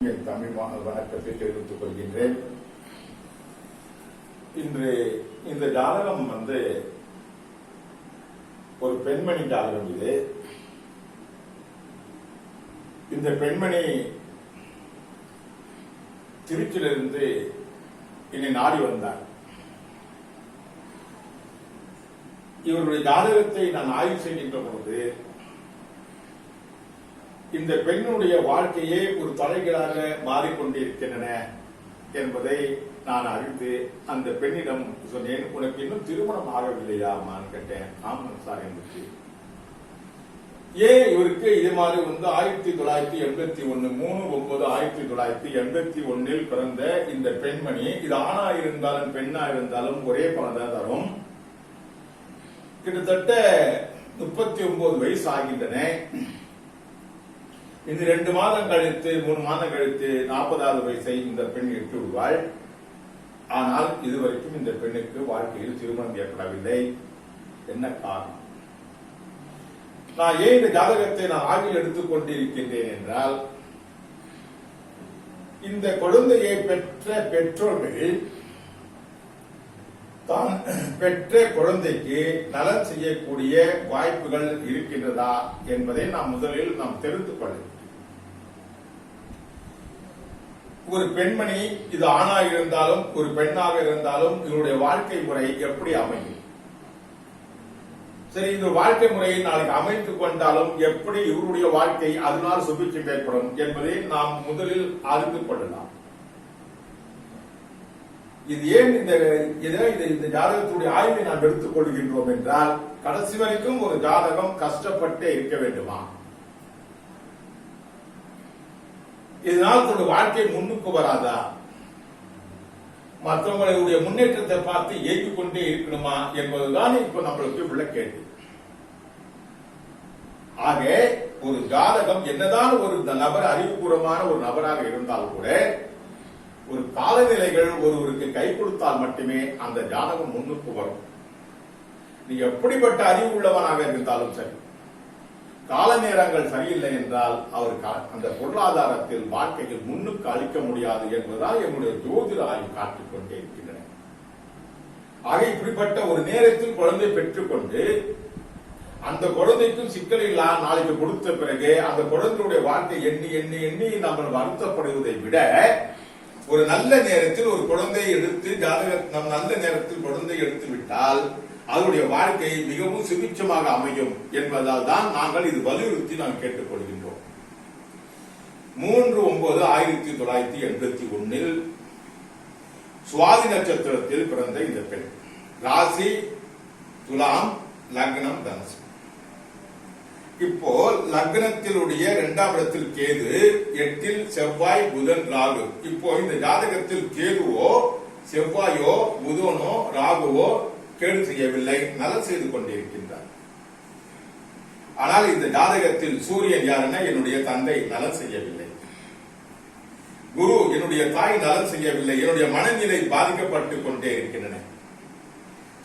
என் தமிழ் வணக்கத்தை தெரிவித்துக் கொள்கின்றேன். இன்று இந்த ஜாதகம் ஒரு பெண்மணி ஜாதகம். இது இந்த பெண்மணி திருச்சியிலிருந்து என்னை நாடி வந்தார். இவருடைய ஜாதகத்தை நான் ஆய்வு செய்கின்ற பொழுது இந்த பெண்ணுடைய வாழ்க்கையே ஒரு தலைகீழாக மாறிக்கொண்டிருக்கின்றன என்பதை நான் அறிந்து அந்த பெண்ணிடம் சொன்னேன், உனக்கு இன்னும் திருமணம் ஆகவில்லையாமான்னு கேட்டேன். ஆமாம் சார் என்று. ஏன் இவருக்கு இது மாதிரி 1981 3/9/1981 பிறந்த இந்த பெண்மணி, இது ஆணா இருந்தாலும் பெண்ணா இருந்தாலும் ஒரே பலன் தான் தரும். கிட்டத்தட்ட 39 வயசு ஆகின்றன. இந்த 2 மாதம் கழித்து 3 மாதம் கழித்து 40வது வயசை இந்த பெண் எட்டி விடுவாள். ஆனால் இதுவரைக்கும் இந்த பெண்ணுக்கு வாழ்க்கையில் திருமணம் ஏற்படவில்லை. என்ன காரணம்? நான் ஏன் இந்த ஜாதகத்தை நான் ஆய்வில் எடுத்துக் கொண்டிருக்கின்றேன் என்றால், இந்த குழந்தையை பெற்ற பெற்றோர்கள் தான் பெற்ற குழந்தைக்கு நலன் செய்யக்கூடிய வாய்ப்புகள் இருக்கின்றதா என்பதை முதலில் நாம் தெரிந்து கொள்ள. ஒரு பெண்மணி, இது ஆணாக இருந்தாலும் ஒரு பெண்ணாக இருந்தாலும் இவருடைய வாழ்க்கை முறை எப்படி அமையும்? சரி, இந்த வாழ்க்கை முறையை நாளைக்கு அமைத்துக் கொண்டாலும் எப்படி இவருடைய வாழ்க்கை அதனால் சுபிட்சம் ஏற்படும் என்பதை நாம் முதலில் அறிந்து கொள்ளலாம். இது ஏன் இந்த ஜாதகத்துடைய ஆய்வை நாம் எடுத்துக் கொள்கின்றோம் என்றால், கடைசி வரைக்கும் ஒரு ஜாதகம் கஷ்டப்பட்டே இருக்க வேண்டுமா? இதனால் தன்னுடைய வாழ்க்கை முன்னுக்கு வராதா? மற்றவங்களுடைய முன்னேற்றத்தை பார்த்து ஏற்றுக் கொண்டே இருக்கணுமா என்பதுதான் இப்ப நம்மளுக்கு உள்ள கேள்வி. ஆக ஒரு ஜாதகம் என்னதான் ஒரு நபர் அறிவுபூர்வமான ஒரு நபராக இருந்தால் கூட ஒரு காலநிலைகள் ஒருவருக்கு கை கொடுத்தால் மட்டுமே அந்த ஜாதகம் முன்னுக்கு வரும். நீ எப்படிப்பட்ட அறிவு உள்ளவனாக இருந்தாலும் சரி, கால நேரங்கள் சரியில்லை என்றால் அவர் அந்த பொருளாதாரத்தில் வாழ்க்கையில் முன்னுக்கு அளிக்க முடியாது என்பதால் என்னுடைய ஜோதிட ஆய்வு காட்டிக் கொண்டே இருக்கின்றன. ஆக இப்படிப்பட்ட ஒரு நேரத்தில் குழந்தை பெற்றுக்கொண்டு அந்த குழந்தைக்கும் சிக்கல் இல்லா நாளைக்கு கொடுத்த பிறகு அந்த குழந்தையுடைய வாழ்க்கை எண்ணி எண்ணி எண்ணி நம்ம வருத்தப்படுவதை விட, ஒரு நல்ல நேரத்தில் ஒரு குழந்தையை எடுத்து நம் நல்ல நேரத்தில் குழந்தை எடுத்து விட்டால் அவருடைய வாழ்க்கை மிகவும் சுபிட்சமாக அமையும் என்பதால் தான் நாங்கள் இது வலியுறுத்தி நாம் கேட்டுக்கொள்கின்றோம். 3/9/1981 சுவாதி நட்சத்திரத்தில் பிறந்த இந்த பெண், ராசி துலாம், லக்னம் தனுசு. இப்போ லக்னத்திலுடைய 2ஆம் இடத்தில் கேது, 8ல் செவ்வாய், புதன், ராகு. இப்போ இந்த ஜாதகத்தில் கேதுவோ செவ்வாயோ புதனோ ராகுவோ கேடு செய்யவில்லை, நலன் செய்து கொண்டிருக்கின்றார். ஆனால் இந்த ஜாதகத்தில் சூரியன் யாருன்னா என்னுடைய தந்தை நலன் செய்யவில்லை, குரு என்னுடைய தாய் நலன் செய்யவில்லை, என்னுடைய மனநிலை பாதிக்கப்பட்டுக் கொண்டே இருக்கின்றன.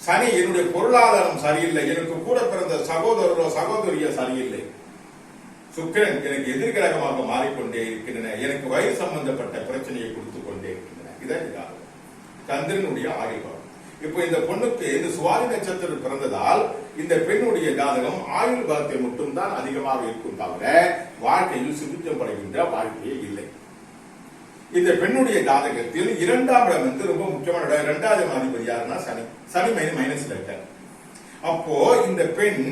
சனி என்னுடைய பொருளாதாரம் சரியில்லை, எனக்கு கூட பிறந்த சகோதரரோ சகோதரியோ சரியில்லை. சுக்கிரன் எனக்கு எதிர்கிரகமாக மாறிக்கொண்டே இருக்கின்றன, எனக்கு வயிறு சம்பந்தப்பட்ட பிரச்சனையை கொடுத்துக் கொண்டே இருக்கின்றன. இதான் ஜாதகம், சந்திரனுடைய ஆயுள். இப்போ இந்த பொண்ணுக்கு இந்த சுவாதி நட்சத்திரம் பிறந்ததால் இந்த பெண்ணுடைய ஜாதகம் ஆயுள் பலத்தை மட்டும்தான் அதிகமாக இருக்கும், தவிர வாழ்க்கையில் சுபிட்சம் படுகின்ற வாழ்க்கையே இல்லை. இந்த பெண்ணுடைய ஜாதகத்தில் 2ஆம் இடம் ரொம்ப முக்கியமான இடம். 2வது அதிபதி யாருன்னா சனி. சனி மைனஸ்ல இருக்கார். அப்போ இந்த பெண்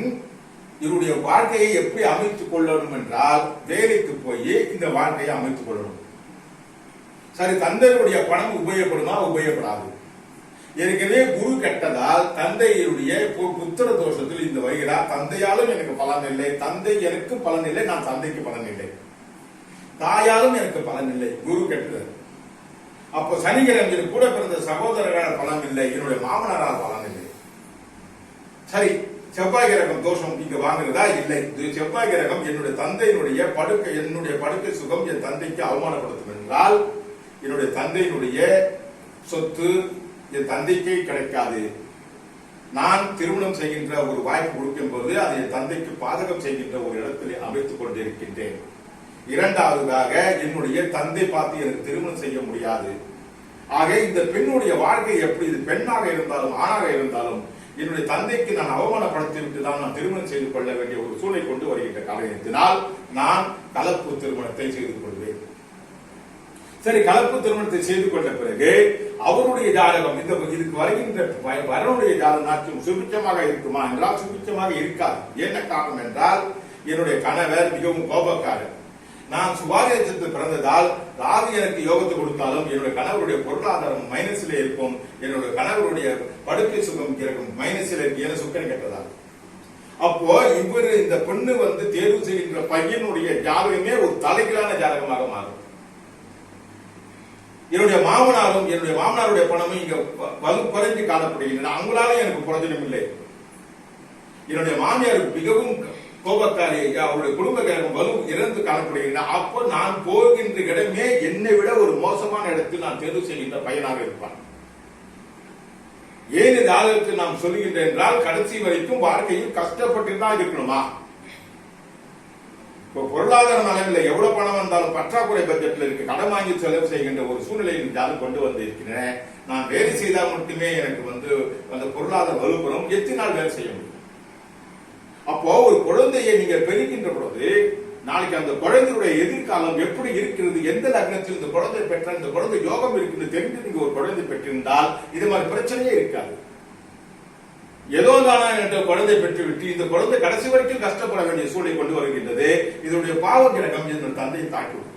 இவருடைய வாழ்க்கையை எப்படி அமைத்துக் கொள்ளணும் என்றால், வேலைக்கு போய் இந்த வாழ்க்கையை அமைத்துக் கொள்ளணும். சரி, தந்தையுடைய பணம் உபயோகப்படுமா? உபயோகப்படாது. ஏற்கனவே குரு கெட்டதால் தந்தையுடைய புத்திர தோஷத்தில் இந்த வருகிறார். தந்தையாலும் எனக்கு பலன் இல்லை, தந்தை எனக்கு பலன் இல்லை, நான் தந்தைக்கு பலன் இல்லை, தாயாலும் எனக்கு பலன் இல்லை, குரு கெட்டது. அப்போ சனிக்கிழமை கூட பிறந்த சகோதரர்களால் பலன் இல்லை, என்னுடைய மாமனாரால் பலன் இல்லை. சரி, செவ்வாய் கிரகம் தோஷம் இங்க வாங்குறதா? இல்லை. செவ்வாய் கிரகம் என்னுடைய தந்தையினுடைய படுக்கை சுகம் என் தந்தைக்கு அவமானப்படுத்தும் என்றால் என்னுடைய தந்தையினுடைய சொத்து என் தந்தைக்கே கிடைக்காது. நான் திருமணம் செய்கின்ற ஒரு வாய்ப்பு கொடுக்கும் போது அதை என் தந்தைக்கு பாதகம் செய்கின்ற ஒரு இடத்தில் அமைத்துக் கொண்டிருக்கின்றேன். இரண்டாவதாக என்னுடைய தந்தை பார்த்து எனக்கு திருமணம் செய்ய முடியாது. ஆக இந்த பெண்ணுடைய வாழ்க்கை எப்படி, இது பெண்ணாக இருந்தாலும் ஆணாக இருந்தாலும் என்னுடைய தந்தைக்கு நான் அவமானப்படுத்தி விட்டு தான் நான் திருமணம் செய்து கொள்ள வேண்டிய ஒரு சூழலை கொண்டு வருகின்ற காரணத்தினால் நான் கலப்பு திருமணத்தை செய்து கொள்வேன். சரி, கலப்பு திருமணத்தை செய்து கொண்ட பிறகு அவருடைய ஜாதகம் இதுக்கு வருகின்ற வரனுடைய ஜாதகம் சுபிச்சமாக இருக்குமா என்றால் சுபிச்சமாக இருக்காது. என்ன காரணம் என்றால் என்னுடைய கணவர் மிகவும் கோபக்காரர். நான் சுவாதி நட்சத்திரத்தில் பிறந்ததால் ராகு எனக்கு யோகத்தை கொடுத்தாலும் என்னுடைய கணவருடைய பொருளாதாரம் மைனஸில் இருக்கும், என்னுடைய கணவருடைய படுக்கை சுகம் இருக்கும் மைனஸில் இருக்கு, என சுக்கரம் கெட்டதால். அப்போ இவர் இந்த பெண்ணு தேர்வு செய்கின்ற பையனுடைய ஜாதகமே ஒரு தலைகீழான ஜாதகமாக மாறும். என்னுடைய மாமனாருடைய பணமும் இங்க வலு குறைஞ்சு காணப்படுகின்றன. அவங்களால எனக்கு பிரயோஜனம் இல்லை. என்னுடைய மாமியார் மிகவும் கோபக்காரி, அவருடைய குடும்ப கிரகம் வலு இறந்து காணப்படுகின்றன. அப்போ நான் போகின்ற இடமே என்னை விட ஒரு மோசமான இடத்தில் நான் தேர்வு செய்கின்ற பையனாக இருப்பான். ஏன் இந்த ஆதரத்தை நாம் சொல்லுகின்றேன் என்றால் கடைசி வரைக்கும் வாழ்க்கையில் கஷ்டப்பட்டு தான் இருக்கணுமா? பொருளாதார நிலைமையில் எவ்வளவு பணம் வந்தாலும் பற்றாக்குறை பட்ஜெட்ல இருக்கு, கடன் வாங்கி செலவு செய்கின்ற ஒரு சூழ்நிலையில் ஜாதகம் கொண்டு வந்து இருக்கிறேன். நான் வேலை செய்தால் மட்டுமே எனக்கு அந்த பொருளாதார வலுப்பெறும். எத்தனை நாள் வேலை செய்ய முடியும்? அப்போ ஒரு குழந்தையை நீங்க பெருக்கின்ற பொழுது நாளைக்கு அந்த குழந்தையுடைய எதிர்காலம் எப்படி இருக்கிறது, எந்த லக்னத்தில் இந்த குழந்தை பெற்ற இந்த குழந்தை யோகம் இருக்குது தெரிந்து நீங்க ஒரு குழந்தை பெற்றிருந்தால் இது மாதிரி பிரச்சனையே இருக்காது. ஏதோ தானா என்ற குழந்தை பெற்றுவிட்டு இந்த குழந்தை கடைசி வரைக்கும் கஷ்டப்பட வேண்டிய சூழலை கொண்டு வருகின்றது. இதனுடைய பாவ கிரகம் என்னுடைய தந்தையை தாக்கிவிடும்.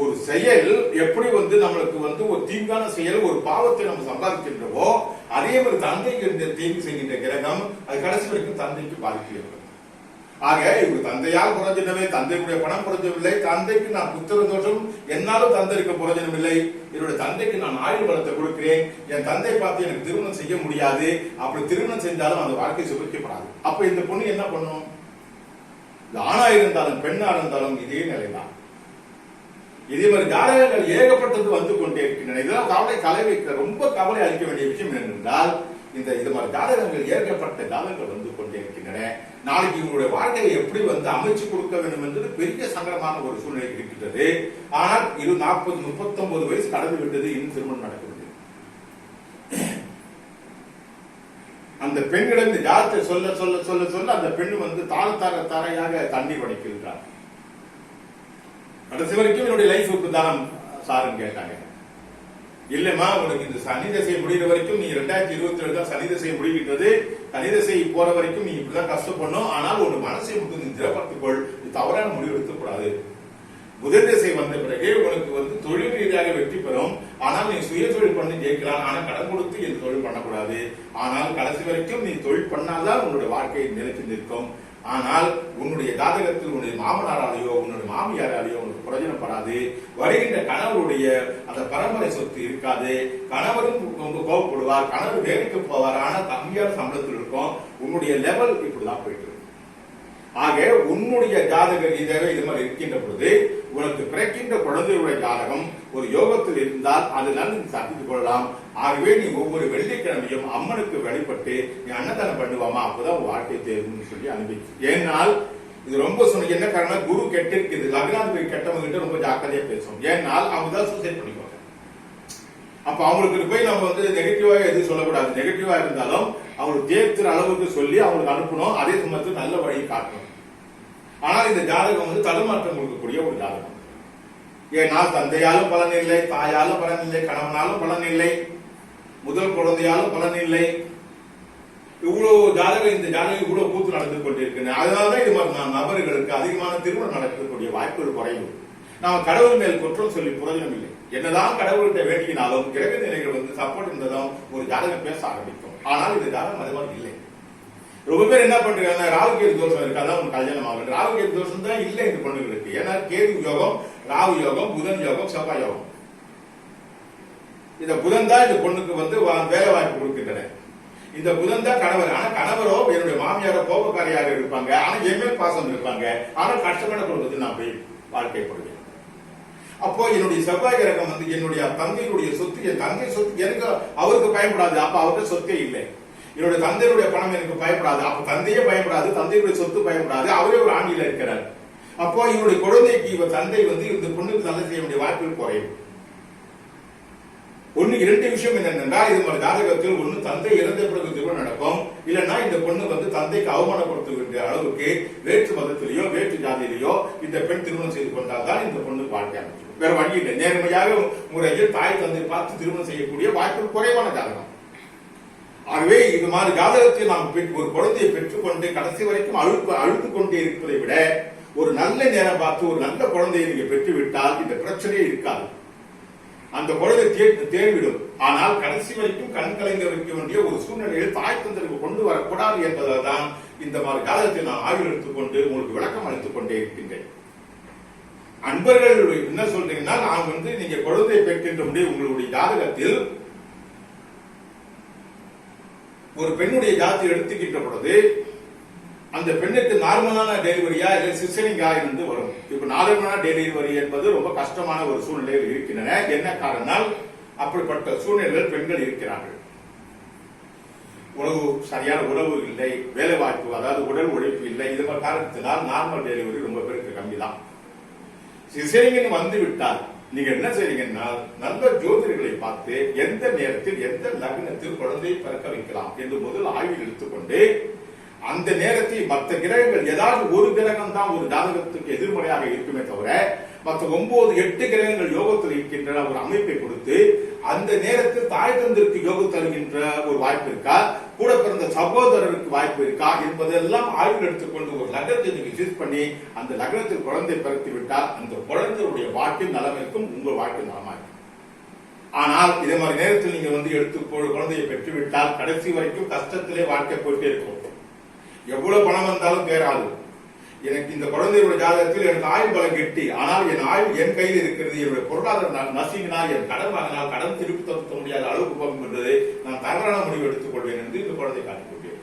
ஒரு செயல் எப்படி நம்மளுக்கு ஒரு தீங்கான செயல், ஒரு பாவத்தை நம்ம சம்பாதிக்கின்றவோ அதே மாதிரி தந்தைக்கு தீங்கு செய்கின்ற கிரகம் அது கடைசி வரைக்கும் தந்தைக்கு பாதிக்கிறது. ஆக இவர் தந்தையால் புரஞ்சனமே, தந்தையுடைய பணம் புரஞ்சவில்லை, தந்தைக்கு நான் புத்திர தோஷம் என்னாலும் தந்தைக்கு புரஞ்சனம் இல்லை, என்னுடைய தந்தைக்கு நான் ஆயுள் பலத்தை கொடுக்கிறேன், என் தந்தை பார்த்து எனக்கு திருமணம் செய்ய முடியாது, அப்படி திருமணம் செஞ்சாலும் அந்த வாழ்க்கை சுபிக்கப்படாது. அப்ப இந்த பொண்ணு என்ன பண்ணும்? ஆணா இருந்தாலும் பெண்ணா இருந்தாலும் இதே நிலைதான். இதே மாதிரி ஜாதகங்கள் ஏகப்பட்டது வந்து கொண்டே இருக்கின்றன. இதெல்லாம் கவலை வைக்க ரொம்ப கவலை அளிக்க வேண்டிய விஷயம் என்னென்றால் இது மாதிரி ஜாதகங்கள் ஏற்கப்பட்ட ஜாதகங்கள் வந்து கொண்டே இருக்கின்றன. நாளைக்கு இவங்களுடைய வாழ்க்கையை எப்படி அமைச்சு கொடுக்க வேண்டும் என்பது பெரிய சங்கடமான ஒரு சூழ்நிலை இருக்கின்றது. ஆனால் 39 வயசு கடந்து விட்டது, இன்னும் திருமணம் நடக்கிறது. அந்த பெண்களிடம் இந்த ஜாதகத்தை சொல்ல சொல்ல சொல்ல சொல்ல அந்த பெண் தாரையாக தண்ணீர் வடிக்கின்றார். கடைசி வரைக்கும் என்னுடைய லைஃபுக்கு தான் சாருன்னு கேட்டாங்க. இல்லம்மா, உனக்கு இந்த சனி தசை முடிகிற வரைக்கும் நீ 2027 தான் சனி தசை முடிகின்றது, சனி தசை போற வரைக்கும் நீ இப்படிதான் கஷ்டப்படணும். ஆனால் ஒரு மனசை மட்டும் நீ திடப்படுத்திக்கொள், நீ தவறான முடிவு எடுக்கக்கூடாது. புதன் திசை வந்த பிறகு உனக்கு தொழில் ரீதியாக வெற்றி பெறும். ஆனால் நீ சுய தொழில் பண்ணி ஜெயிக்கலாம். ஆனா கடன் கொடுத்து எந்த தொழில் பண்ணக்கூடாது. ஆனால் கடைசி வரைக்கும் நீ தொழில் பண்ணாதான் உன்னுடைய வாழ்க்கையை நிலைத்து நிற்கும். ஆனால் உன்னுடைய ஜாதகத்தில் உன்னுடைய மாமனாராலேயோ உன்னுடைய மாமியாராலேயோ உனக்கு பிரயோஜனப்படாது. வருகின்ற கணவருடைய அந்த பரம்பரை சொத்து இருக்காது. கணவரும் ரொம்ப கோபப்படுவார், கணவர் வேலைக்கு போவார், ஆனா கம்மியான சம்பளத்தில் இருக்கும். உன்னுடைய லெவல் இப்படிதான் போயிட்டு இருக்கு. ஆக உன்னுடைய ஜாதக ரீதியாக இது மாதிரி இருக்கின்ற பொழுது உனக்கு பிறக்கின்ற குழந்தையுடைய ஜாதகம் ஒரு யோகத்தில் இருந்தால் அதனால நீ சாதித்துக் கொள்ளலாம். ஆகவே நீ ஒவ்வொரு வெள்ளிக்கிழமையும் அம்மனுக்கு வழிபட்டு நீ அன்னதானம் பண்ணுவாமா, அப்பதான் வாழ்க்கை தேர்வுன்னு சொல்லி அனுப்பி. ஏனால் இது ரொம்ப சொன்ன என்ன காரணம், குரு கெட்டு இருக்குது, லக்னாதிபதி கெட்டவங்க கிட்ட ரொம்ப ஜாக்கிரதையா பேசும். ஏனால் அவங்க தான் சூசைட் பண்ணிக்குவாங்க. அப்ப அவங்களுக்கு போய் நம்ம நெகட்டிவா எதுவும் சொல்லக்கூடாது. நெகட்டிவா இருந்தாலும் அவங்களுக்கு தேர்த்துற அளவுக்கு சொல்லி அவங்களுக்கு அனுப்பணும். அதே சமயத்தில் நல்ல வழியை காட்டணும். ஆனால் இந்த ஜாதகம் தடுமாற்றம் கொடுக்கக்கூடிய ஒரு ஜாதகம். ஏனால் தந்தையாலும் பலன் இல்லை, தாயாலும் பலன் இல்லை, கணவனாலும் பலன் இல்லை, முதல் குழந்தையாலும் பலன் இல்லை. இவ்வளவு ஜாதகம், இந்த ஜாதகம் இவ்வளவு கூத்து நடந்து கொண்டிருக்கிறது. அதனாலதான் இது மாதிரி நபர்களுக்கு அதிகமான திருமணம் நடக்கக்கூடிய வாய்ப்புகள் குறைவு. நாம கடவுள் மேல் குற்றம் சொல்லி பிரயோஜனம் இல்லை. என்னதான் கடவுள்கிட்ட வேண்டினாலும் கிரக நிலைகள் சப்போர்ட் இருந்ததும் ஒரு ஜாதகம் பேச ஆரம்பிக்கும். ஆனால் இந்த ஜாதகம் அது மாதிரி இல்லை. ரொம்ப பேர் என்ன பண்றாங்க, ராகு கேது தோஷம் இருக்கு, அதான் உங்க கல்யாணம் ஆகும். ராகு கேது தோஷம் தான் இல்லை இந்த பொண்ணுகளுக்கு. ஏன்னா கேது யோகம், ராகு யோகம், புதன் யோகம், செவ்வாய் யோகம். இந்த புதன் தான் இந்த பொண்ணுக்கு வேலை வாய்ப்பு கொடுக்கின்றன. இந்த புதன் தான் கணவர். ஆனா கணவரோ என்னுடைய மாமியாரோ கோபக்காரியாக இருப்பாங்க, ஆனா எம்எல் பாசம் இருப்பாங்க. ஆனா கஷ்டமான குடும்பத்தில் நான் போய் வாழ்க்கைப்படுவேன். அப்போ என்னுடைய செவ்வாய் கிரகம் என்னுடைய தந்தையுடைய சொத்து, என் தந்தை சொத்து எனக்கு அவருக்கு பயன்படாது. அப்ப அவருக்கு சொத்தே இல்லை. என்னுடைய தந்தையுடைய பணம் எனக்கு பயப்படாது. அப்ப தந்தையே பயப்படாது, தந்தையுடைய சொத்து பயப்படாது. அவரே ஒரு ஆண்டியில இருக்கிறார். அப்போ இவருடைய குழந்தைக்கு இவர் தந்தை வந்து இந்த பொண்ணுக்கு நல்லது செய்ய வேண்டிய வாய்ப்புகள் குறையும். ஒண்ணு இரண்டு விஷயம் என்னன்னா, இது மாதிரி ஜாதகத்தில் ஒண்ணு தந்தை இறந்த பிறகு திருமணம் நடக்கும், இல்லைன்னா இந்த பொண்ணு வந்து தந்தைக்கு அவமானப்படுத்துகின்ற அளவுக்கு வேற்று மதத்திலேயோ வேற்று ஜாதியிலேயோ இந்த பெண் திருமணம் செய்து கொண்டால்தான் இந்த பொண்ணுக்கு வாழ்க்கை அமைக்கும். வேற வழி இல்லை. நேர்மையாக முறையில் தாய் தந்தை பார்த்து திருமணம் செய்யக்கூடிய வாய்ப்புகள் குறைவான ஜாதகம். ஆகவே இது மாதிரி ஜாதகத்தை நாம் ஒரு குழந்தையை பெற்றுக்கொண்டு கடைசி வரைக்கும் அழுத்து கொண்டே இருப்பதை விட ஒரு நல்ல நேரம் பார்த்து ஒரு நல்ல குழந்தையை நீங்க பெற்றுவிட்டால் இந்த பிரச்சனையே இருக்காது. அந்த குழந்தை தேர்விடும். ஆனால் கடைசி வரைக்கும் கண் கலைந்து வைக்க வேண்டிய ஒரு சூழ்நிலையில் தாய் தந்தருக்கு கொண்டு வரக்கூடாது என்பதால் தான் இந்த மாதிரி ஜாதகத்தை நான் ஆய்வு எடுத்துக்கொண்டு உங்களுக்கு விளக்கம் அளித்துக் கொண்டே இருக்கின்றேன். அன்பர்கள் என்ன சொல்றீங்கன்னா, நான் வந்து நீங்க குழந்தை பெற்கின்ற முடிய உங்களுடைய ஜாதகத்தில் ஒரு பெண்ணுடைய ஜாதகத்தை எடுத்துக்கின்ற பொழுது அந்த பெண்ணுக்கு நார்மலான டெலிவரியா இல்ல சிசரிங்கா இருந்து வரும். இப்ப நார்மலான டெலிவரி என்பது ரொம்ப கஷ்டமான ஒரு சூழ்நிலையில் இருக்கின்றன. என்ன காரணம்? அப்படிப்பட்ட சூழ்நிலையில் பெண்கள் இருக்கிறார்கள். சரியான உணவு இல்லை, வேலை வாய்ப்பு அதாவது உடல் உழைப்பு இல்லை. இது மாதிரி காரணத்தினால் நார்மல் டெலிவரி ரொம்ப பேருக்கு கம்மி தான். சிசரிங்கன்னு வந்து விட்டால் நீங்க என்ன செய்றீங்கன்னா, நல்ல ஜோதிடர்களை பார்த்து எந்த நேரத்தில் எந்த லக்னத்தில் குழந்தையை பிறக்க வைக்கலாம் என்று முதல் ஆய்வில் எடுத்துக்கொண்டு அந்த நேரத்தில் மற்ற கிரகங்கள் ஏதாவது ஒரு கிரகம் தான் ஒரு ஜாதகத்துக்கு எதிர்மறையாக இருக்குமே தவிர மற்ற 9, 8 கிரகங்கள் யோகத்தில் இருக்கின்ற ஒரு அமைப்பை கொடுத்து அந்த நேரத்தில் தாய் தந்திற்கு யோகம் தருகின்ற ஒரு வாய்ப்பு இருக்கா, கூட பிறந்த சகோதரருக்கு வாய்ப்பு இருக்கா என்பதெல்லாம் ஆய்வு எடுத்துக்கொண்டு ஒரு லக்னத்தை நீங்க சூஸ் பண்ணி அந்த லக்னத்தில் குழந்தை பிறத்து விட்டால் அந்த குழந்தையுடைய வாழ்க்கை நலம் இருக்கும், உங்கள் வாழ்க்கை நலமா இருக்கும். ஆனால் இதே மாதிரி நேரத்தில் நீங்க வந்து எடுத்து குழந்தையை பெற்றுவிட்டால் கடைசி வரைக்கும் கஷ்டத்திலே வாழ்க்கை போயிட்டே இருக்கும். எவ்வளவு பணம் வந்தாலும் தேராது. எனக்கு இந்த குழந்தையோட ஜாதகத்தில் எனக்கு ஆயுள் பலம் கெட்டி, ஆனால் என் ஆயுள் என் கையில் இருக்கிறது, என்னுடைய பொருளாதாரம் நசிங்கினால் என் கடன் வாங்கினால் கடன் திருப்பி தவிர்க்க முடியாத அளவுக்கு போகும் என்பதை நான் தவறான முடிவு எடுத்துக் கொள்வேன் என்று இந்த குழந்தை காட்டிக் கொள்வேன்.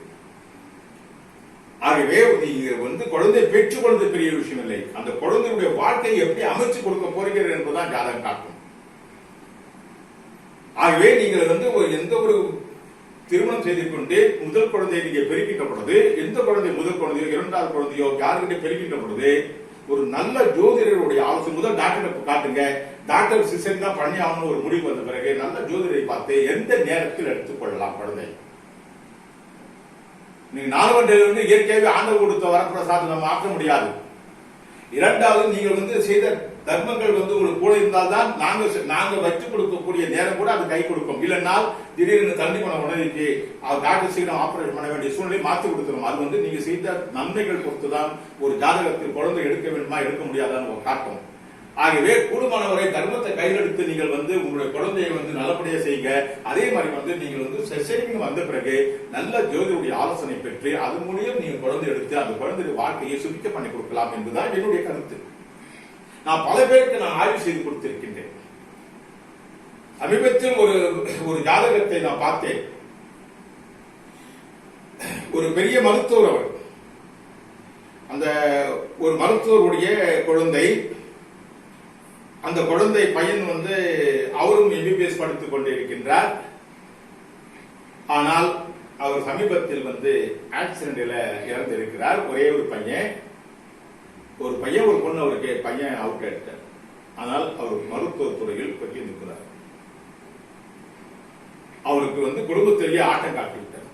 ஆகவே நீங்க வந்து குழந்தை பெற்றுக் கொள்வது பெரிய விஷயம் இல்லை, அந்த குழந்தையுடைய வாழ்க்கையை எப்படி அமைச்சு கொடுக்க போகிறீர்கள் என்பதுதான் ஜாதகம் காட்டும். ஆகவே நீங்கள் வந்து எந்த ஒரு திருமணம் செய்து கொண்டு முதல் குழந்தையை நீங்க பெருக்கின்ற பொழுது, எந்த குழந்தை முதல் குழந்தையோ இரண்டாவது குழந்தையோ யாருக்கிட்ட பெருக்கின்ற பொழுது ஒரு நல்ல ஜோதிடருடைய ஆலோசனை முதல் டாக்டர் காட்டுங்க. டாக்டர் சிசன் தான் பண்ணி ஆகணும் ஒரு முடிவு வந்த பிறகு நல்ல ஜோதிடரை பார்த்து எந்த நேரத்தில் எடுத்துக்கொள்ளலாம் குழந்தை. நீங்க 4 டெலிவரி இயற்கையாகவே ஆண்டவர் கொடுத்த வரப்பிரசாதம் நம்ம மாற்ற முடியாது. இரண்டாவது, நீங்கள் வந்து செய்த தர்மங்கள் வந்து உங்களுக்கு கூட இருந்தால்தான் நாங்க வச்சு கொடுக்கக்கூடிய நேரம் கூட அது கை கொடுக்கும். இல்லைன்னா திடீர்னு தள்ளி போன உடனே டாக்டர் சீக்கிரம் ஆபரேஷன் பண்ண வேண்டிய சூழ்நிலை மாற்றி கொடுத்துரும். அது வந்து நீங்க செய்த நன்மைகள் பொறுத்துதான் ஒரு ஜாதகத்தில் குழந்தை எடுக்க வேண்டுமா எடுக்க முடியாதான்னு காட்டும். ஆகவே கூடுமானவரை தர்மத்தை கையெடுத்து நீங்கள் வந்து உங்களுடைய குழந்தையை வந்து நல்லபடியா செய்யுங்க. அதே மாதிரி வந்து நீங்கள் வந்து செஷனிங் வந்த பிறகு நல்ல ஜோதியுடைய ஆலோசனை பெற்று அது மூலியம் நீங்க குழந்தை எடுத்து அந்த குழந்தைய வாழ்க்கையை சுபிக்க பண்ணி கொடுக்கலாம் என்பதுதான் என்னுடைய கருத்து. நான் பல பேருக்கு நான் ஆய்வு செய்து கொடுத்திருக்கின்றேன். சமீபத்தில் ஒரு ஜாதகத்தை நான் பார்த்தேன். ஒரு பெரிய மருத்துவர், அவர் அந்த ஒரு மருத்துவருடைய குழந்தை, அந்த குழந்தை பையன் வந்து அவரும் எம்பிபிஎஸ் படித்துக் கொண்டிருக்கின்றார். ஆனால் அவர் சமீபத்தில் வந்து ஆக்சிடென்ட்ல இறந்திருக்கிறார். ஒரே ஒரு பையன் ஒரு பொண்ணு, அவருக்கு பையன் அவுட் ஆயிட்டார். ஆனால் அவர் மருத்துவ துறையில் பற்றி நிற்கிறார். அவருக்கு வந்து குடும்பத்திலேயே ஆட்டம் காட்டிவிட்டார்.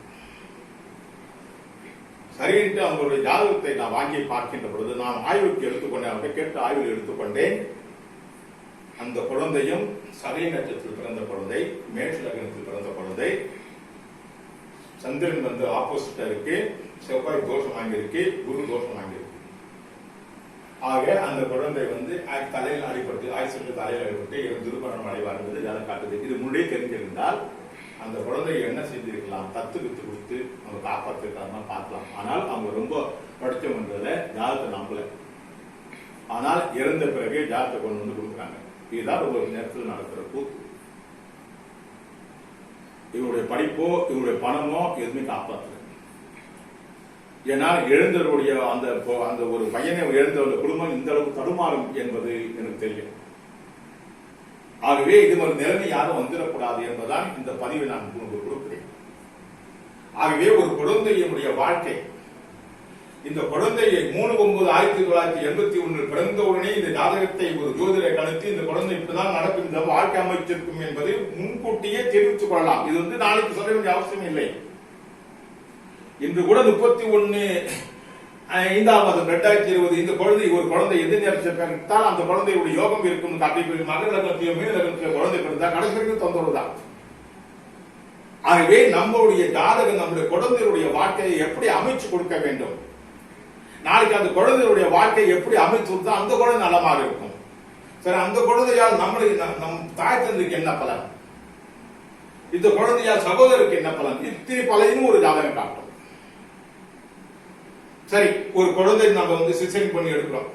சரின்ட்டு அவங்களுடைய ஜாதகத்தை நான் வாங்கி பார்க்கின்ற பொழுது நான் ஆய்வுக்கு எடுத்துக்கொண்டேன். அவரை கேட்டு ஆய்வில் எடுத்துக்கொண்டேன். அந்த குழந்தையும் சதய நட்சத்திரத்தில் பிறந்த குழந்தை, மேஷ லக்னத்தில் பிறந்த குழந்தை, சந்திரன் வந்து ஆப்போசிட்டா இருக்கு, செவ்வாய் தோஷம் வாங்கியிருக்கு, குரு தோஷம் வாங்கியிருக்கு. ஆக அந்த குழந்தை வந்து தலையில் அடிபட்டு ஆயுசு தலையில் அடிபட்டு துர்மரணம் அடைவார் என்பது ஜாதகம் காட்டுது. இது முன்னே தெரிந்திருந்தால் அந்த குழந்தையை என்ன செய்திருக்கலாம், தத்து வித்து கொடுத்து அவங்க காப்பாற்றிருக்காங்க பார்க்கலாம். ஆனால் அவங்க ரொம்ப படித்தவன்றத ஜாதகத்தை நம்பல. ஆனால் இறந்த பிறகு ஜாதகத்தை கொண்டு வந்து கொடுக்குறாங்க. இதுதான் ஒரு நேரத்தில் நடக்கிற கூத்து. இவருடைய படிப்போ இவருடைய பணமோ எதுவுமே காப்பாற்று. ஏன்னா எழுந்தவருடைய அந்த ஒரு பையனை எழுந்த குடும்பம் இந்த அளவுக்கு தடுமாறும் என்பது எனக்கு தெரியும். ஆகவே இது ஒரு நிலைமை யாரும் வந்துடக்கூடாது என்பதுதான் இந்த பதிவை நான் உங்களுக்கு கொடுக்கிறேன். ஆகவே ஒரு குழந்தையினுடைய வாழ்க்கை இந்த குழந்தையை 3/9/1981 பிறந்த உடனே இந்த ஜாதகத்தை ஒரு ஜோதிடரை கணித்து இந்த குழந்தை இப்படிதான் நடக்கும், இந்த வாழ்க்கை அமைச்சிருக்கும் என்பதை முன்கூட்டியே தெரிவித்துக் கொள்ளலாம். இது வந்து நாளைக்கு சொல்ல வேண்டிய அவசியம் இல்லை. இன்று கூட 31/5/2020 இந்த குழந்தை ஒரு குழந்தை எந்த நேரத்தில் அந்த குழந்தையுடைய யோகம் இருக்கும் காட்டி மகர லக்னத்தையோ மீன லக்னத்தையோ குழந்தை பிறந்தா கடைசி வரைக்கும் தொந்தரவு தான். ஆகவே நம்மளுடைய ஜாதகம் நம்முடைய குழந்தையுடைய வாழ்க்கையை எப்படி அமைச்சு கொடுக்க வேண்டும், நாளைக்கு அந்த குழந்தையுடைய வாழ்க்கையை எப்படி அமைச்சு கொடுத்தா அந்த குழந்தை நலமாக இருக்கும். சரி, அந்த குழந்தையால் நம்மளுக்கு நம் தாய் தந்தைக்கு என்ன பலன், இந்த குழந்தையால் சகோதரருக்கு என்ன பலன், இத்தனை பலனும் ஒரு ஜாதகம் காட்டும். சரி, ஒரு குழந்தை நம்ம வந்து சிசரிங் பண்ணி எடுக்கிறோம்,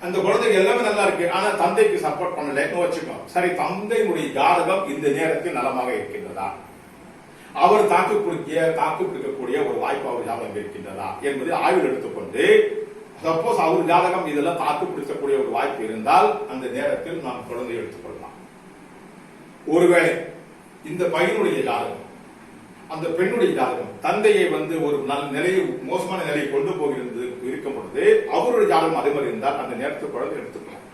அந்த குழந்தைக்கு எல்லாமே நல்லா இருக்கு, ஆனா தந்தைக்கு சப்போர்ட் பண்ணலன்னு வச்சுக்கோம். சரி, தந்தையுடைய ஜாதகம் இந்த நேரத்தில் நலமாக இருக்கின்றதா, அவர் தாக்கு பிடிக்கக்கூடிய ஒரு வாய்ப்பு அவர் ஜாதகம் இருக்கின்றதா என்பதை ஆய்வில் எடுத்துக்கொண்டு, சப்போஸ் அவர் ஜாதகம் இதெல்லாம் தாக்கு பிடிக்கக்கூடிய ஒரு வாய்ப்பு இருந்தால் அந்த நேரத்தில் நாம் குழந்தை எடுத்துக்கொள்ளலாம். ஒருவேளை இந்த பையனுடைய ஜாதகம் அந்த பெண்ணுடைய ஜாதகம் தந்தையை வந்து ஒரு நல்ல நிலையை மோசமான நிலையை கொண்டு போகிறது இருக்கும் பொழுது அவருடைய ஜாதகம் அதே மாதிரி இருந்தால் அந்த நேரத்தில் குழந்தை எடுத்துக்கலாம்.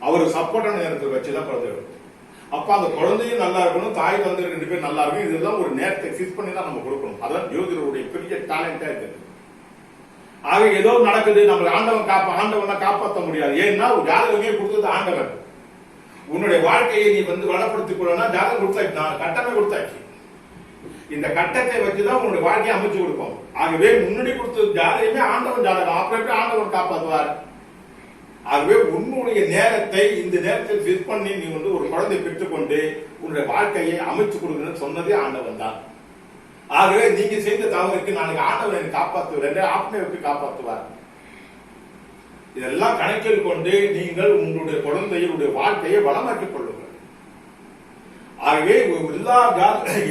அவர் சப்போர்ட்டான நேரத்தில் வச்சுதான் குழந்தை எடுக்கும். அப்ப அந்த குழந்தையும் நல்லா இருக்கணும், தாய் தந்தை 2 பேரும் நல்லா இருக்கும். இதெல்லாம் ஒரு நேரத்தை ஃபிக்ஸ் பண்ணி தான் நம்ம கொடுக்கணும். அதான் ஜோதிடருடைய பெரிய டேலண்டா இருக்குது. ஆக ஏதோ நடக்குது, நம்ம ஆண்டவனை காப்பாற்ற முடியாது. ஏன்னா ஒரு ஜாதகமே கொடுத்தது ஆண்டவன். உன்னுடைய வாழ்க்கையை நீ வந்து வளப்படுத்திக் கொள்ளனா ஜாதகம் கொடுத்தாச்சு, கட்டமே கொடுத்தாச்சு. இந்த கட்டத்தை வச்சுதான் உன்னுடைய வாழ்க்கையை அமைச்சு கொடுப்போம். ஆகவே முன்னாடி கொடுத்த ஜாதகமே ஆண்டவன் ஜாதகம், அப்புறம் ஆண்டவன் காப்பாற்றுவார். ஆகவே உன்னுடைய நேரத்தை இந்த நேரத்தில் ஃபிக்ஸ் பண்ணி நீ வந்து ஒரு குழந்தை பெற்றுக்கொண்டு உன்னுடைய வாழ்க்கையை அமைச்சு கொடுக்கணும்னு சொன்னதே ஆண்டவன் தான். ஆகவே நீங்க செய்த தவறுக்கு நாளைக்கு ஆண்டவனை காப்பாற்றுவார், ஆத்மாவுக்கு காப்பாற்றுவார். இதெல்லாம் கணக்கில் கொண்டு நீங்கள் உங்களுடைய குழந்தையுடைய வாழ்க்கையை வளமாக்கிக் கொள்ளுங்கள். ஆகவே எல்லா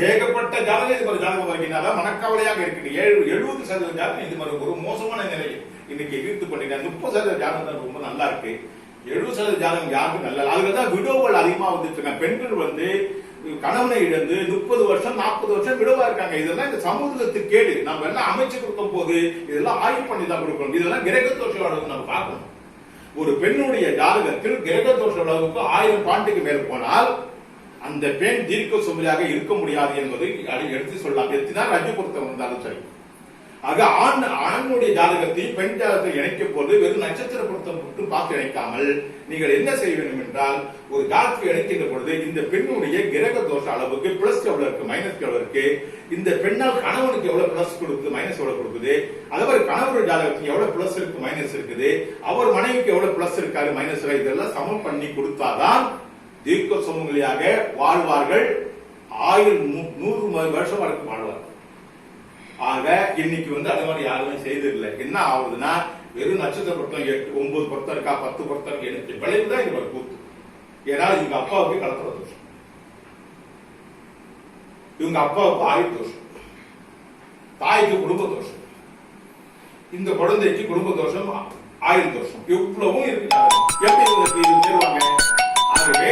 ஏகப்பட்ட ஜாதகம் இது மாதிரி ஜாதகம் வருகின்றன மனக்கவலையாக இருக்குது. 70% ஜாதகம் இது மாதிரி ஒரு மோசமான நிலை இன்னைக்கு இழுத்து பண்ணிட்டு 30% ஜாதகம் ரொம்ப நல்லா இருக்கு. 70% ஜாதகம் யாருக்கும் நல்ல. அதுலதான் விடோகள் அதிகமா வந்துட்டு இருக்காங்க. பெண்கள் வந்து கணவனை இழந்து 30 வருஷம் 40 வருஷம் விடவா இருக்காங்க. இதெல்லாம் இந்த சமூகத்துக்கு கேடு. நம்ம எல்லாம் அமைச்சு கொடுக்கும் போது இதெல்லாம் ஆய்வு பண்ணி தான் கொடுக்கணும். இதெல்லாம் கிரக தோஷ அளவுக்கு நம்ம பார்க்கணும். ஒரு பெண்ணுடைய ஜாதகத்தில் கிரக தோஷ அளவுக்கு 1000 பாயிண்ட்டுக்கு மேல் போனால் அந்த பெண் தீர்க்க சுமதியாக இருக்க முடியாது என்பதை எடுத்து சொல்லலாம். எத்தனை ரஜ பொருத்தம் இருந்தாலும் சரி. ஆக ஆணுடைய ஜாதகத்தையும் பெண் ஜாதகத்தை இணைக்கும் போது வெறும் நட்சத்திர பொருத்தம் மட்டும் பார்த்து இணைக்காமல் நீங்கள் என்ன செய்ய வேண்டும் என்றால் ஒரு ஜாதகத்தை இணைக்கின்ற பொழுது இந்த பெண்ணுடைய கிரக தோஷ அளவுக்கு பிளஸ் எவ்வளவு இருக்கு, மைனஸ் எவ்வளவு இருக்கு, இந்த பெண்ணால் கணவனுக்கு எவ்வளவு பிளஸ் கொடுக்குது, மைனஸ் எவ்வளவு கொடுக்குது, அதே மாதிரி கணவருடைய ஜாதகத்துக்கு எவ்வளவு பிளஸ் இருக்கு, மைனஸ் இருக்குது, அவர் மனைவிக்கு எவ்வளவு பிளஸ் இருக்காரு, மைனஸ் இதெல்லாம் சமம் பண்ணி கொடுத்தாதான் தீர்க்க சுமங்கலியாக வாழ்வார்கள். 100 வருஷம் வரைக்கும் வாழ்வார்கள். ஆக இன்னைக்கு வந்து அது மாதிரி யாருமே செய்தில்லை. என்ன ஆகுதுன்னா வெறும் நட்சத்திர பொருத்தம் 9 பொருத்தம் இருக்கா, 10 பொருத்தம் இருக்கு. எனக்கு விளைவுதான் இது ஒரு கூத்து. ஏன்னா இவங்க அப்பாவுக்கு கலத்துற தோஷம், இவங்க அப்பாவுக்கு ஆயுள் தோஷம், தாய்க்கு குடும்ப தோஷம், இந்த குழந்தைக்கு குடும்ப தோஷம், ஆயுள் தோஷம், இவ்வளவும் இருக்கு. எப்படி இது தேர்வாங்க? ஆகவே